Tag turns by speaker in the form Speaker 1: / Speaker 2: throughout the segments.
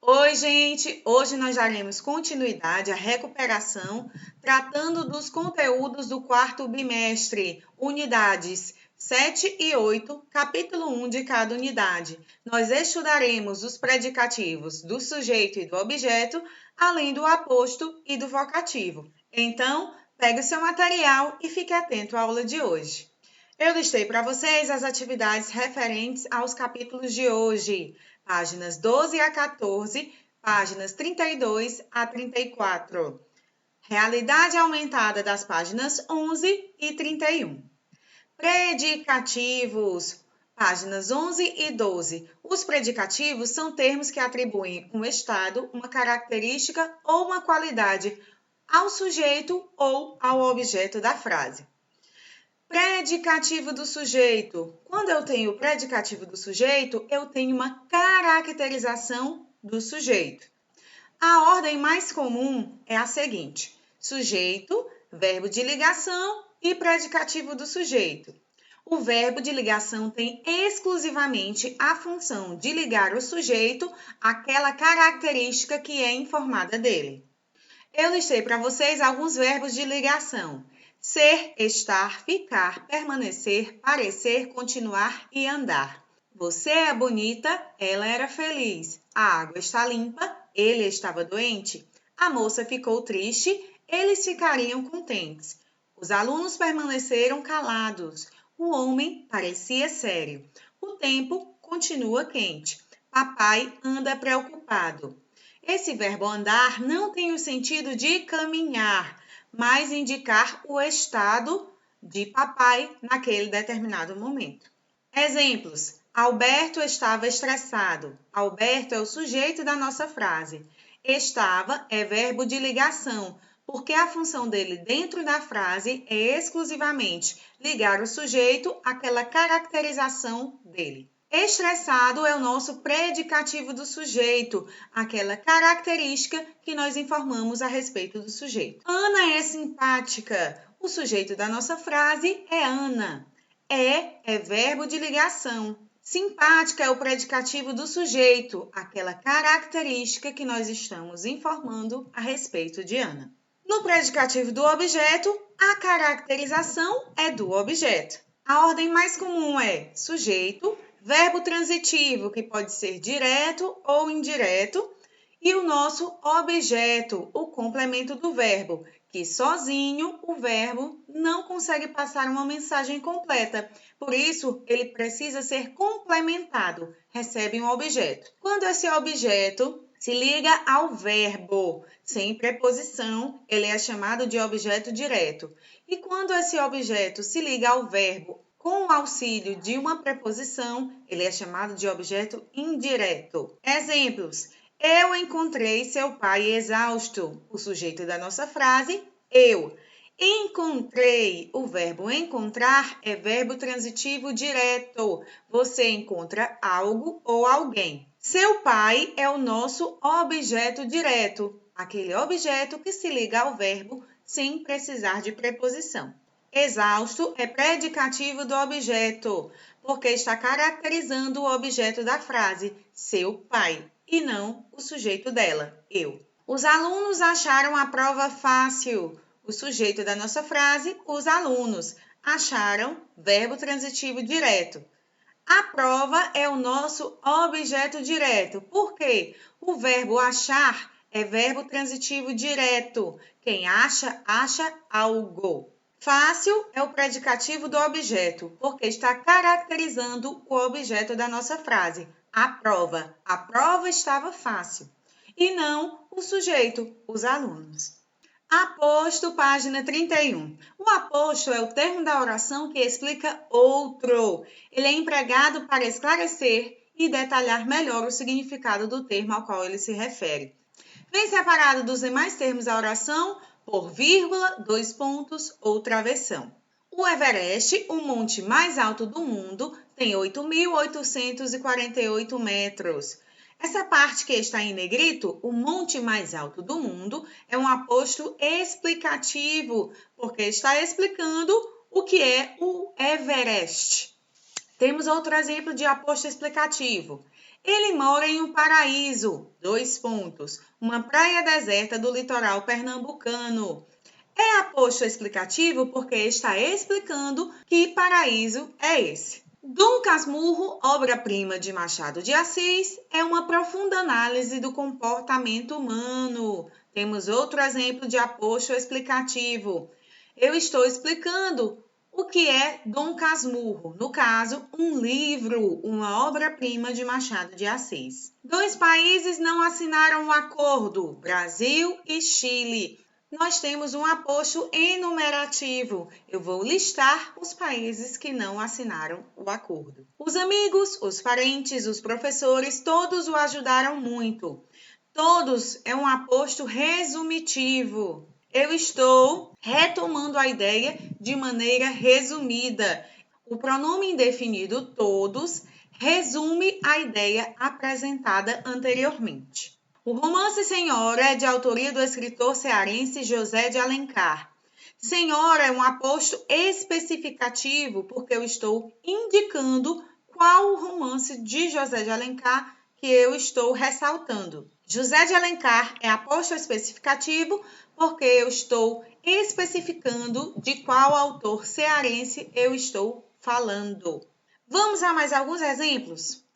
Speaker 1: Oi, gente! Hoje nós daremos continuidade à recuperação, tratando dos conteúdos do quarto bimestre, unidades 7 e 8, capítulo 1 de cada unidade. Nós estudaremos os predicativos do sujeito e do objeto, além do aposto e do vocativo. Então, pegue o seu material e fique atento à aula de hoje. Eu listei para vocês as atividades referentes aos capítulos de hoje, páginas 12 a 14, páginas 32 a 34. Realidade aumentada das páginas 11 e 31. Predicativos, páginas 11 e 12. Os predicativos são termos que atribuem um estado, uma característica ou uma qualidade ao sujeito ou ao objeto da frase. Predicativo do sujeito. Quando eu tenho o predicativo do sujeito, eu tenho uma caracterização do sujeito. A ordem mais comum é a seguinte: sujeito, verbo de ligação e predicativo do sujeito. O verbo de ligação tem exclusivamente a função de ligar o sujeito àquela característica que é informada dele. Eu listei para vocês alguns verbos de ligação: ser, estar, ficar, permanecer, parecer, continuar e andar. Você é bonita, ela era feliz. A água está limpa, ele estava doente. A moça ficou triste, eles ficariam contentes. Os alunos permaneceram calados. O homem parecia sério. O tempo continua quente. Papai anda preocupado. Esse verbo andar não tem o sentido de caminhar, mas indicar o estado de papai naquele determinado momento. Exemplos: Alberto estava estressado. Alberto é o sujeito da nossa frase. Estava é verbo de ligação, porque a função dele dentro da frase é exclusivamente ligar o sujeito àquela caracterização dele. Estressado é o nosso predicativo do sujeito, aquela característica que nós informamos a respeito do sujeito. Ana é simpática. O sujeito da nossa frase é Ana. É verbo de ligação. Simpática é o predicativo do sujeito, aquela característica que nós estamos informando a respeito de Ana. No predicativo do objeto, a caracterização é do objeto. A ordem mais comum é sujeito, verbo transitivo, que pode ser direto ou indireto, e o nosso objeto, o complemento do verbo, que sozinho o verbo não consegue passar uma mensagem completa. Por isso, ele precisa ser complementado, recebe um objeto. Quando esse objeto se liga ao verbo sem preposição, ele é chamado de objeto direto. E quando esse objeto se liga ao verbo com o auxílio de uma preposição, ele é chamado de objeto indireto. Exemplos: eu encontrei seu pai exausto. O sujeito da nossa frase, eu. Encontrei. O verbo encontrar é verbo transitivo direto. Você encontra algo ou alguém. Seu pai é o nosso objeto direto, aquele objeto que se liga ao verbo sem precisar de preposição. Exausto é predicativo do objeto, porque está caracterizando o objeto da frase, seu pai, e não o sujeito dela, eu. Os alunos acharam a prova fácil. O sujeito da nossa frase, os alunos. Acharam, verbo transitivo direto. A prova é o nosso objeto direto. Por quê? O verbo achar é verbo transitivo direto. Quem acha, acha algo. Fácil é o predicativo do objeto, porque está caracterizando o objeto da nossa frase. A prova. A prova estava fácil. E não o sujeito, os alunos. Aposto, página 31. O aposto é o termo da oração que explica outro. Ele é empregado para esclarecer e detalhar melhor o significado do termo ao qual ele se refere. Vem separado dos demais termos da oração por vírgula, dois pontos ou travessão. O Everest, o monte mais alto do mundo, tem 8.848 metros. Essa parte que está em negrito, o monte mais alto do mundo, é um aposto explicativo, porque está explicando o que é o Everest. Temos outro exemplo de aposto explicativo. Ele mora em um paraíso. 2 pontos. Uma praia deserta do litoral pernambucano. É aposto explicativo porque está explicando que paraíso é esse. Dom Casmurro, obra-prima de Machado de Assis, é uma profunda análise do comportamento humano. Temos outro exemplo de aposto explicativo. Eu estou explicando o que é Dom Casmurro, no caso, um livro, uma obra-prima de Machado de Assis. 2 países não assinaram o acordo, Brasil e Chile. Nós temos um aposto enumerativo. Eu vou listar os países que não assinaram o acordo. Os amigos, os parentes, os professores, todos o ajudaram muito. Todos é um aposto resumitivo. Eu estou retomando a ideia de maneira resumida. O pronome indefinido todos resume a ideia apresentada anteriormente. O romance Senhora é de autoria do escritor cearense José de Alencar. Senhora é um aposto especificativo porque eu estou indicando qual o romance de José de Alencar que eu estou ressaltando. José de Alencar é aposto especificativo porque eu estou especificando de qual autor cearense eu estou falando. Vamos a mais alguns exemplos?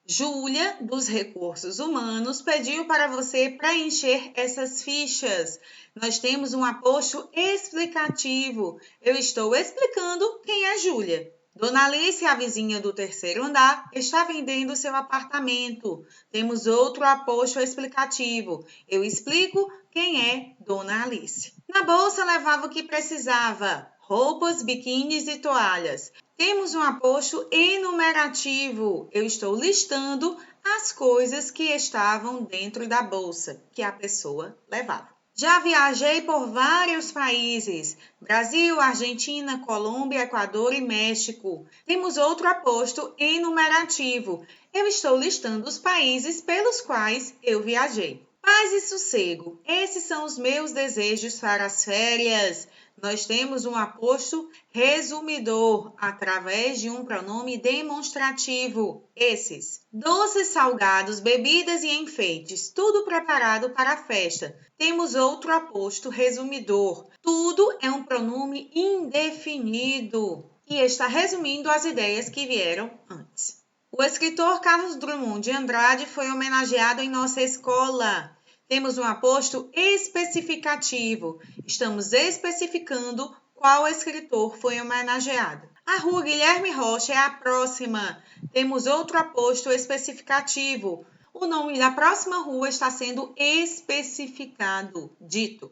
Speaker 1: Júlia, dos Recursos Humanos, pediu para você preencher essas fichas. Nós temos um aposto explicativo. Eu estou explicando quem é Júlia. Dona Alice, a vizinha do 3º andar, está vendendo seu apartamento. Temos outro aposto explicativo. Eu explico quem é Dona Alice. Na bolsa levava o que precisava: roupas, biquínis e toalhas. Temos um aposto enumerativo. Eu estou listando as coisas que estavam dentro da bolsa que a pessoa levava. Já viajei por vários países: Brasil, Argentina, Colômbia, Equador e México. Temos outro aposto enumerativo. Eu estou listando os países pelos quais eu viajei. Paz e sossego. Esses são os meus desejos para as férias. Nós temos um aposto resumidor através de um pronome demonstrativo. Esses: doces, salgados, bebidas e enfeites, tudo preparado para a festa. Temos outro aposto resumidor. Tudo é um pronome indefinido e está resumindo as ideias que vieram antes. O escritor Carlos Drummond de Andrade foi homenageado em nossa escola. Temos um aposto especificativo. Estamos especificando qual escritor foi homenageado. A rua Guilherme Rocha é a próxima. Temos outro aposto especificativo. O nome da próxima rua está sendo especificado, dito.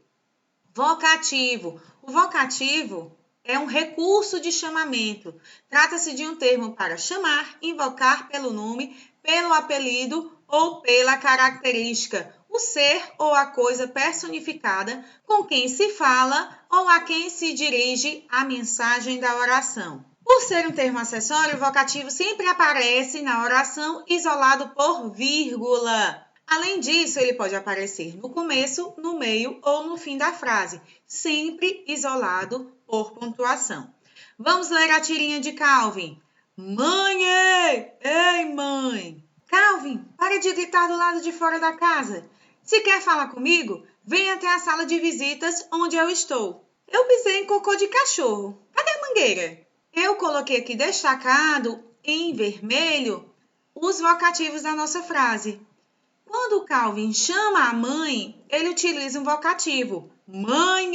Speaker 1: Vocativo. O vocativo é um recurso de chamamento. Trata-se de um termo para chamar, invocar pelo nome, pelo apelido ou pela característica, o ser ou a coisa personificada com quem se fala ou a quem se dirige a mensagem da oração. Por ser um termo acessório, o vocativo sempre aparece na oração isolado por vírgula. Além disso, ele pode aparecer no começo, no meio ou no fim da frase, sempre isolado por pontuação. Vamos ler a tirinha de Calvin. Mãe! Ei, mãe! Calvin, pare de gritar do lado de fora da casa. Se quer falar comigo, venha até a sala de visitas onde eu estou. Eu pisei em cocô de cachorro. Cadê a mangueira? Eu coloquei aqui destacado, em vermelho, os vocativos da nossa frase. Quando o Calvin chama a mãe, ele utiliza um vocativo. Mãe!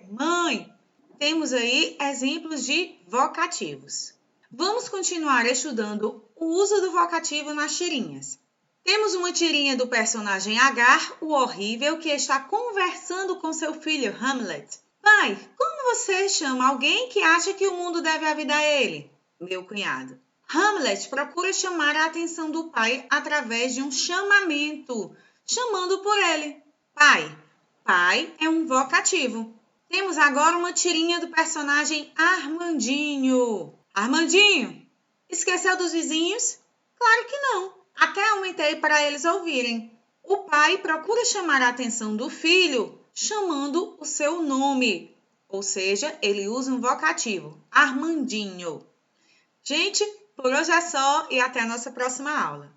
Speaker 1: Mãe! Temos aí exemplos de vocativos. Vamos continuar estudando o uso do vocativo nas tirinhas. Temos uma tirinha do personagem Agar, o horrível, que está conversando com seu filho Hamlet. Pai, como você chama alguém que acha que o mundo deve a vida a ele? Meu cunhado. Hamlet procura chamar a atenção do pai através de um chamamento, chamando por ele. Pai. Pai é um vocativo. Temos agora uma tirinha do personagem Armandinho. Armandinho, esqueceu dos vizinhos? Claro que não. Até aumentei para eles ouvirem. O pai procura chamar a atenção do filho chamando o seu nome, ou seja, ele usa um vocativo, Armandinho. Gente, por hoje é só e até a nossa próxima aula.